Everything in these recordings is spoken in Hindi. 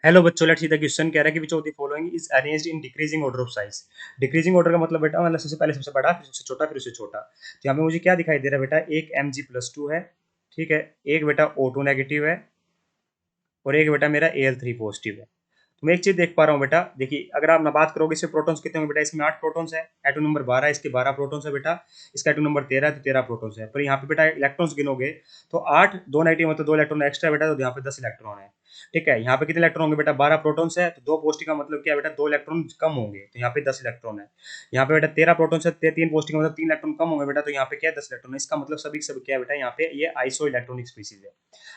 हेलो बच्चों, लेट्स सी द क्वेश्चन कह रहा है कि which of the following is arranged in decreasing order of size. Decreasing order का मतलब बेटा मतलब सबसे पहले सबसे बड़ा, फिर सबसे छोटा, फिर उससे छोटा। तो यहाँ पे मुझे क्या दिखाई दे रहा है बेटा, एक Mg+2 है, ठीक है, एक बेटा O2 नेगेटिव है, और एक बेटा मेरा Al3 पॉजिटिव है। तो मैं एक चीज देख पा रहा हूँ बेटा, देखिए अगर आप ना बात करोगे इसमें प्रोटॉन्स कितने होंगे बेटा, इसमें 8 प्रोटॉन्स है, एटम नंबर 12 है, इसके 12 प्रोटॉन्स है बेटा, इसका एटम नंबर 13 है तो 13 प्रोटॉन्स है। पर यहाँ पे बेटा इलेक्ट्रॉन्स गिनोगे तो 8, 2 नेगेटिव मतलब 2 इलेक्ट्रॉन एक्स्ट्रा बेटा, तो यहाँ पे 10 इलेक्ट्रॉन है। ठीक है, यहाँ पे कितने इलेक्ट्रॉन होंगे बेटा, 12 प्रोटॉन्स है तो 2 पॉजिटिव का मतलब क्या है बेटा, 2 इलेक्ट्रॉन कम होंगे, तो यहाँ पे 10 इलेक्ट्रॉन है। यहाँ पे बेटा 13 प्रोटॉन्स है, 3 पॉजिटिव का मतलब 3 इलेक्ट्रॉन कम होंगे बेटा, तो यहाँ पे क्या है 10 इलेक्ट्रॉन है। इसका मतलब सभी सब क्या है बेटा, यहाँ पे ये आइसो इलेक्ट्रॉनिक स्पीसीज है।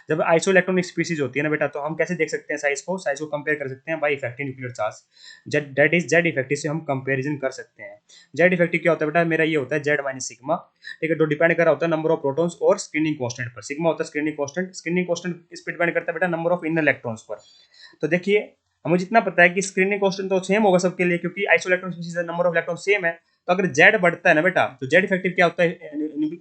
जब आइसो इलेक्ट्रॉनिक स्पीसीज होती है ना बेटा, तो हम कैसे देख सकते हैं साइज को कंपेयर कर सकते हैं by effective nuclear charge. Z that is Z effective से हम कंपैरिजन कर सकते हैं। जेड इफेक्टिव क्या होता है बेटा, मेरा ये होता है जेड माइनस सिग्मा। ठीक है, जो डिपेंड कर रहा होता है नंबर ऑफ प्रोटॉन्स और स्क्रीनिंग कांस्टेंट पर। सिग्मा होता है स्क्रीनिंग कांस्टेंट, स्क्रीनिंग कांस्टेंट इस पर डिपेंड करता है बेटा नंबर ऑफ इनर इलेक्ट्रॉन्स पर। तो देखिए, मुझे इतना पता है कि स्क्रीनिंग कांस्टेंट तो सेम होगा सबके लिए, क्योंकि iso electron species number of electron same है। तो अगर जेड बढ़ता है ना बेटा, तो जेड इफेक्टिव क्या होता है,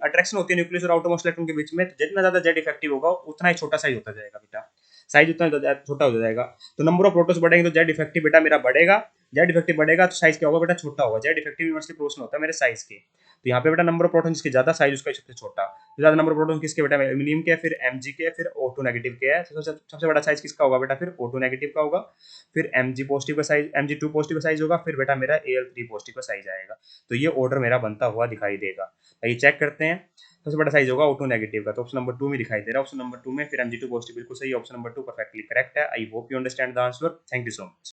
अट्रैक्शन होती है न्यूक्लियस और आउटरमोस्ट इलेक्ट्रॉन के बीच में, तो जितना ज्यादा जेड इफेक्टिव होगा उतना ही छोटा साइज होता जाएगा बेटा। साइज उतना छोटा हो जाएगा। तो नंबर ऑफ प्रोटॉन्स बढ़ेंगे तो जेड इफेक्टिव बेटा मेरा बढ़ेगा। जेड इफेक्टिव बढ़ेगा तो साइज क्या होगा बेटा, छोटा होगा। जेड इफेक्टिव इनवर्सली प्रोपोर्शनल होता है मेरे साइज के। तो यहाँ पे बेटा नंबर ऑफ प्रोटॉन जिसके ज्यादा, साइज उसका सबसे छोटा। तो ज्यादा नंबर ऑफ प्रोटॉन किसके बेटा, एल्यूमिनियम के, फिर Mg के, फिर O2 नेगेटिव के है। सबसे बड़ा साइज किसका होगा बेटा, फिर O2 नेगेटिव का होगा, फिर Mg पॉजिटिव का साइज, Mg2 पॉजिटिव का साइज होगा, फिर बेटा मेरा Al3 पॉजिटिव का साइज आएगा। तो ये ऑर्डर मेरा बनता हुआ दिखाई देगा। तो ये चेक करते हैं। सबसे बड़ा साइज होगा O2 नेगेटिव का, तो ऑप्शन नंबर 2 में दिखाई दे रहा है। ऑप्शन नंबर 2 में फिर Mg2 पॉजिटिव बिल्कुल सही, ऑप्शन नंबर 2 परफेक्टली करेक्ट है। I hope you understand the answer. Thank you so much.